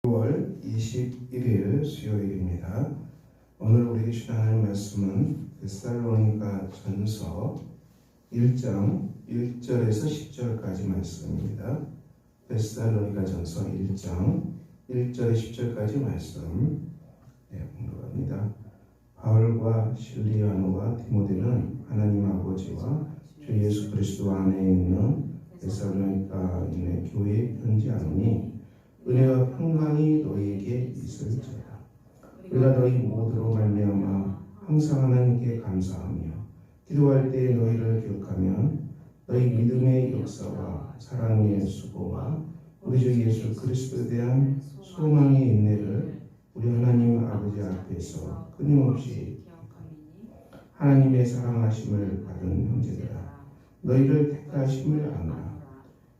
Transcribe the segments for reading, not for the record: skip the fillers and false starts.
9월 21일 수요일입니다. 오늘 우리에게 주장할 말씀은 데살로니가 전서 1장 1절에서 10절까지 말씀입니다. 데살로니가 전서 1장 1절에 10절까지 말씀 공독합니다. 바울과 실리아노와 디모데는 하나님 아버지와 주 예수 그리스도 안에 있는 데살로니가인의 교회에 편지하노니 은혜와 평강이 너희에게 있을지어다. 우리가 너희 모두로 말미암아 항상 하나님께 감사하며 기도할 때 너희를 기억하면 너희 믿음의 역사와 사랑의 수고와 우리 주 예수 그리스도에 대한 소망의 인내를 우리 하나님 아버지 앞에서 끊임없이 하나님의 사랑하심을 받은 형제들아, 너희를 택하심을 아노라.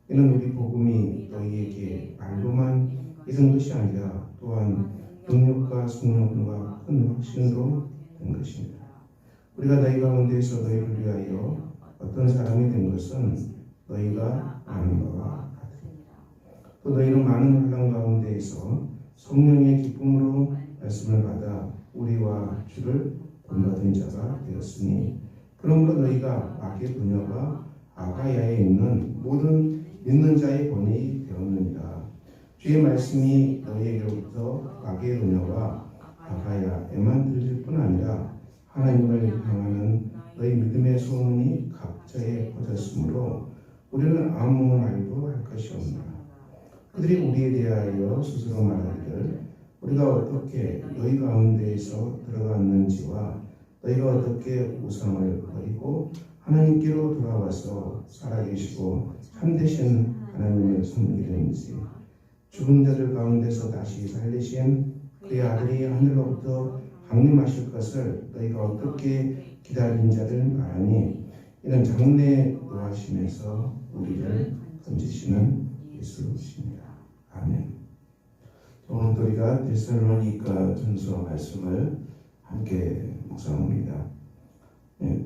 이는 우리 복음이 너희에게 말로만 이른 것이 아니라 또한 능력과 성령과 큰 확신으로 된 것입니다. 우리가 너희 가운데서 너희를 위하여 어떤 사람이 된 것은 너희가 아는 바와 같으니라. 또 너희는 많은 환난 가운데에서 성령의 기쁨으로 말씀을 받아 우리와 주를 본받은 자가 되었으니, 그러므로 너희가 마게도냐와 아가야에 있는 모든 믿는 자의 본이 되었느니라. 주의 말씀이 너희에게로부터 마게도냐와 아가야에만 들릴 뿐 아니라 하나님을 향하는 너희 믿음의 소문이 각처에 퍼졌으므로 우리는 아무 말도 할 것이 없노라. 그들이 우리에 대하여 스스로 말하기를 우리가 어떻게 너희 가운데에서 들어갔는지와 너희가 어떻게 우상을 버리고 하나님께로 돌아와서 살아계시고 참되신 하나님을 섬기는지, 죽은 자들 가운데서 다시 살리신 그의 아들이 하늘로부터 강림하실 것을 너희가 어떻게 기다린 자를 말하니, 이는 장래에 노하심에서 우리를 건지시는 예수시니라. 아멘. 오늘 우리가 데살로니가 전서 말씀을 함께 묵상합니다.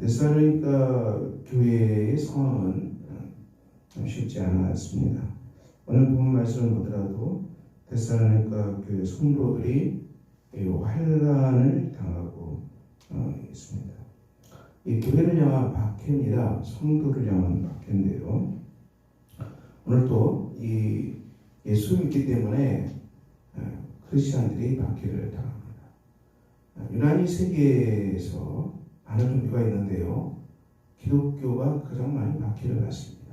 데살로니가 교회의 상황은 쉽지 않았습니다. 오늘 본 말씀을 보더라도 데살로니가 교회 성도들이 환난을 당하고 있습니다. 이 교회를 향한 박해입니다. 성도를 향한 박해인데요. 오늘 또 이 예수 믿기 때문에 크리스찬들이 박해를 당합니다. 유난히 세계에서 많은 종교가 있는데요, 기독교가 가장 많이 박해를 받습니다.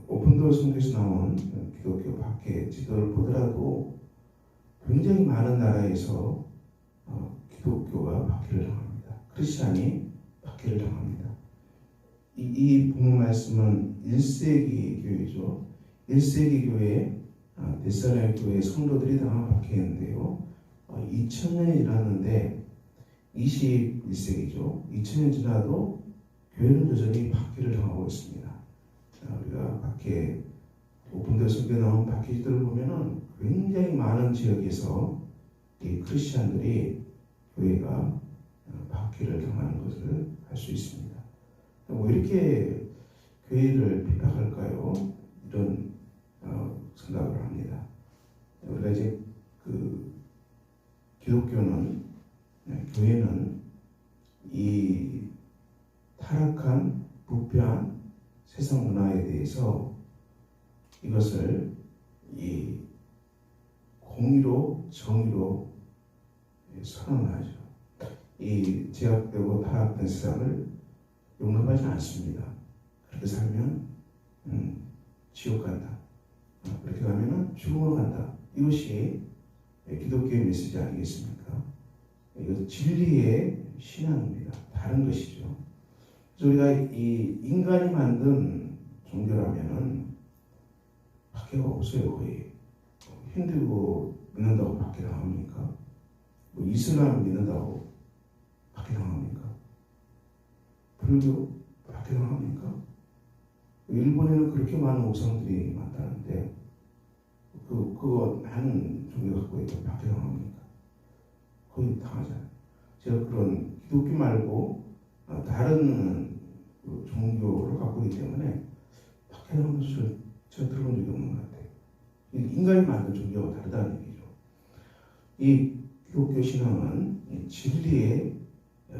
오픈도어 성경에서 나온 기독교 박해 지도를 보더라도 굉장히 많은 나라에서 기독교가 박해를 당합니다. 크리스찬이 박해를 당합니다. 이 복음 말씀은 1세기 교회죠. 1세기 교회, 데살로니가 교회 성도들이 당한 박해인데요. 2000년이 지났는데 21세기죠. 2000년 지나도 교회는 여전히 박해를 당하고 있습니다. 우리가 박해, 오픈도어 성경에 나온 박해지들을 보면은 굉장히 많은 지역에서 이 크리스찬들이 교회가 박해를 당하는 것을 알 수 있습니다. 왜 이렇게 교회를 핍박할까요? 이런 생각을 합니다. 우리가 이제 기독교는, 교회는 이 타락한 부패한 세상 문화에 대해서 이것을 이 공의로 정의로 선언하죠. 이 제약되고 타락된 세상을 용납하지 않습니다. 그렇게 살면 지옥 간다. 그렇게 가면은 죽음으로 간다. 이것이 기독교의 메시지 아니겠습니까? 이것은 진리의 신앙입니다. 다른 것이죠. 그래서 우리가 이 인간이 만든 종교라면은 박해가 없어요. 거의 힌두교 믿는다고 박해당합니까? 이슬람 믿는다고 박해당합니까? 불교 박해당합니까? 일본에는 그렇게 많은 우상들이 많다는데 그거 많은 종교가 갖고 있다고 박해당합니까? 거의 당하잖아요. 제가 그런 기독교 말고 다른 종교를 갖고 있기 때문에 박해당하는 것을 제가 들어본 적이 없는 것 같아요. 인간이 만든 종교와 다르다는 얘기죠. 이 기독교 신앙은 진리의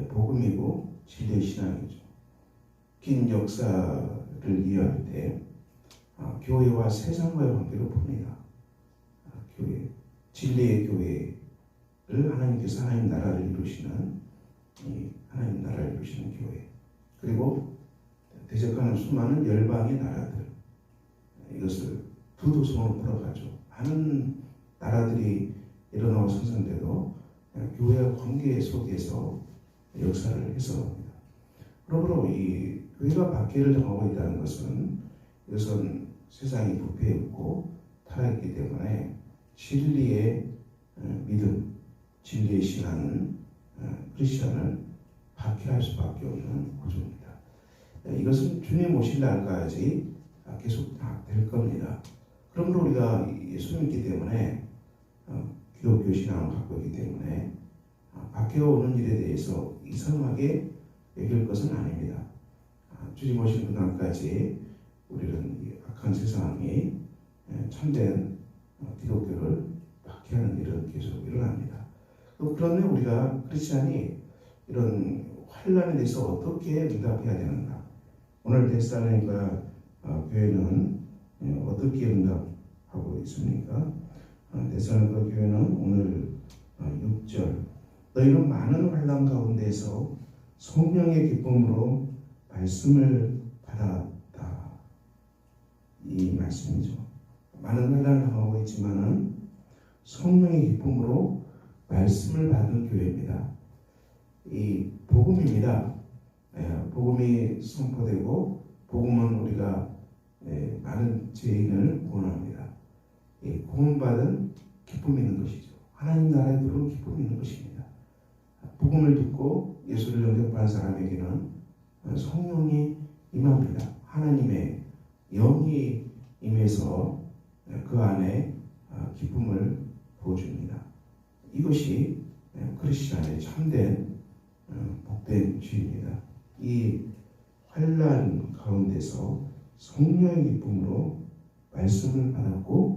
복음이고 진리의 신앙이죠. 긴 역사를 이해할 때 교회와 세상과의 관계를 봅니다. 교회, 진리의 교회를 하나님께서 하나님 나라를 이루시는 하나님 나라를 이루시는 교회, 그리고 대적하는 수많은 열방의 나라들, 이것을 두 도성으로 풀어가죠. 많은 나라들이 일어나고 생성돼도 교회와 관계 속에서 역사를 해석합니다. 그러므로 이 교회가 박해를 당하고 있다는 것은 이것은 세상이 부패했고 타락했기 때문에 진리의 믿음, 진리의 신앙은 크리스천을 박해할 수밖에 없는 구조입니다. 이것은 주님 오실 날까지 계속 될 겁니다. 그러므로 우리가 예수 믿기 때문에 기독교 신앙을 갖고 있기 때문에 박해가 오는 일에 대해서 이상하게 여길 것은 아닙니다. 주님 오신 그날까지 우리는 이 악한 세상이 참된 기독교를 박해하는 일은 계속 일어납니다. 또 그런데 우리가 크리스찬이 이런 환난에 대해서 어떻게 응답해야 되는가? 오늘 데살로니가 교회는 어떻게 응답하고 있습니까? 데살로니가 교회는 오늘 6절, 너희는 많은 환난 가운데서 성령의 기쁨으로 말씀을 받았다. 이 말씀이죠. 많은 환난을 당하고 있지만은 성령의 기쁨으로 말씀을 받은 교회입니다. 이 복음입니다. 복음이 선포되고 복음은 우리가 많은 죄인을 구원합니다. 구원받은 기쁨이 있는 것이죠. 하나님 나라에 들어온 기쁨이 있는 것입니다. 복음을 듣고 예수를 영접한 사람에게는 성령이 임합니다. 하나님의 영이 임해서 그 안에 기쁨을 부어줍니다. 이것이 크리스천의 참된 복된 죄입니다. 이 환난 가운데서 성령의 기쁨으로 말씀을 받았고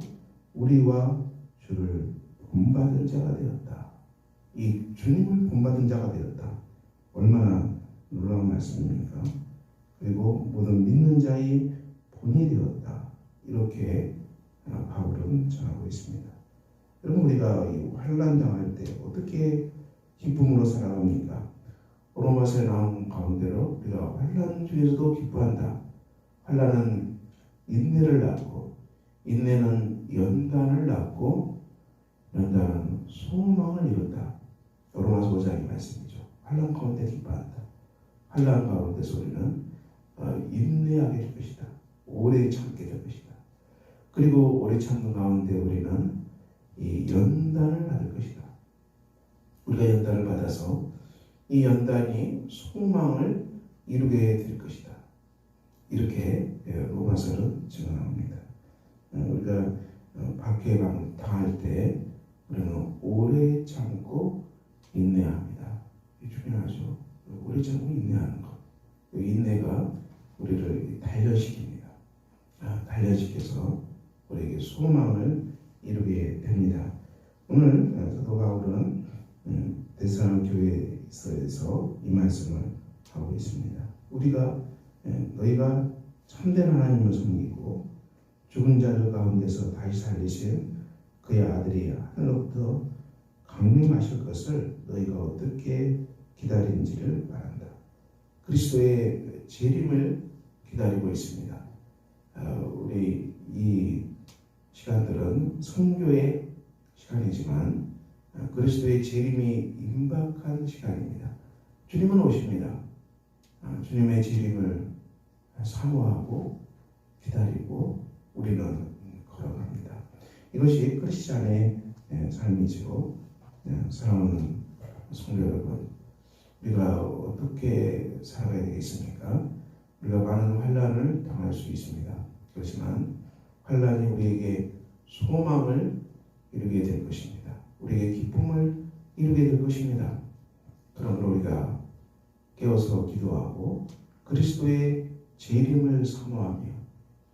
우리와 주를 본받은 자가 되었다. 이 주님을 본받은 자가 되었다. 얼마나 놀라운 말씀입니까? 그리고 모든 믿는 자의 본이 되었다. 이렇게 바울은 전하고 있습니다. 여러분, 우리가 이 환난 당할 때 어떻게 기쁨으로 살아갑니까? 로마서에 나온 가운데로 우리가 환난 중에서도 기뻐한다. 환난은 인내를 낳고 인내는 연단을 낳고 연단은 소망을 이룬다. 로마서 5장의 말씀이죠. 환난 가운데 기뻐한다. 환난 가운데서 우리는 인내하게 될 것이다. 오래 참게 될 것이다. 그리고 오래 참는 가운데 우리는 이 연단을 받을 것이다. 우리가 연단을 받아서 이 연단이 소망을 이루게 될 것이다. 이렇게 로마서는 증언합니다. 우리가 박해를 당할 때 우리는 오래 참고 인내합니다. 이게 중요하죠. 오래 참고 인내하는 것. 인내가 우리를 단련시킵니다. 단련시켜서 우리에게 소망을 이루게 됩니다. 오늘 사도 바울은 데살로니가 교회에서 이 말씀을 하고 있습니다. 우리가 너희가 참된 하나님을 섬기고 죽은 자들 가운데서 다시 살리신 그의 아들이 하늘로부터 강림하실 것을 너희가 어떻게 기다리는지를 말한다. 그리스도의 재림을 기다리고 있습니다. 우리 이 시간들은 선교의 시간이지만 그리스도의 재림이 임박한 시간입니다. 주님은 오십니다. 주님의 재림을 사모하고 기다리고 우리는 걸어갑니다. 이것이 크리스찬의 삶이죠. 사랑하는 성도 여러분, 우리가 어떻게 살아가야 되겠습니까? 우리가 많은 환난을 당할 수 있습니다. 그렇지만 환난이 우리에게 소망을 이루게 될 것입니다. 우리에게 기쁨을 이루게 될 것입니다. 그러므로 우리가 깨어서 기도하고 그리스도의 재림을 사모하며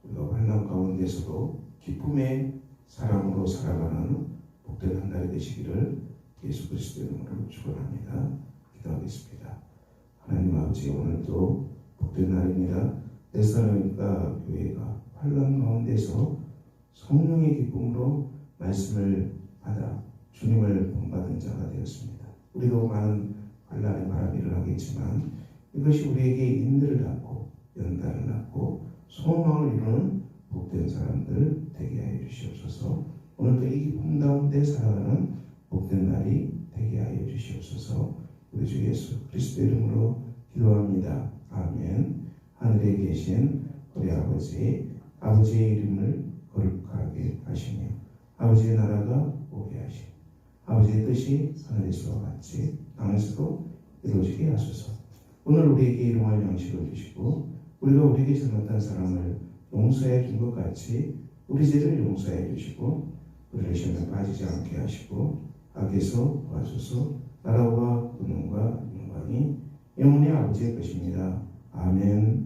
우리가 환난 가운데서도 기쁨의 사랑으로 살아가는 복된 한 달이 되시기를 예수 그리스도의 이름으로 축원합니다. 기도하겠습니다. 하나님 아버지, 오늘도 복된 날입니다. 데살로니가 교회가 환난 가운데서 성령의 기쁨으로 말씀을 받아 주님을 본받은 자가 되었습니다. 우리도 많은 환난의 바라기를 하겠지만 이것이 우리에게 인내를 낳고 연단을 낳고 소망을 이루는 복된 사람들 되게 하여 주시옵소서. 오늘도 이 기쁨 가운데 살아가는 복된 날이 되게 하여 주시옵소서. 우리 주 예수 그리스도의 이름으로 기도합니다. 아멘. 하늘에 계신 우리 아버지의 이름을 거룩하게 하시며 아버지의 나라가 오게 하시고 아버지의 뜻이 하늘에서와 같이 땅에서도 이루어지게 하소서. 오늘 우리에게 일용할 양식을 주시고 우리가 우리에게 잘못한 사람을 용서해 준 것 같이 우리 죄를 용서해 주시고 우리를 시험에 빠지지 않게 하시고 악에서 구하소서. 나라와 권능과 영광이 영원히 아버지의 것입니다. 아멘.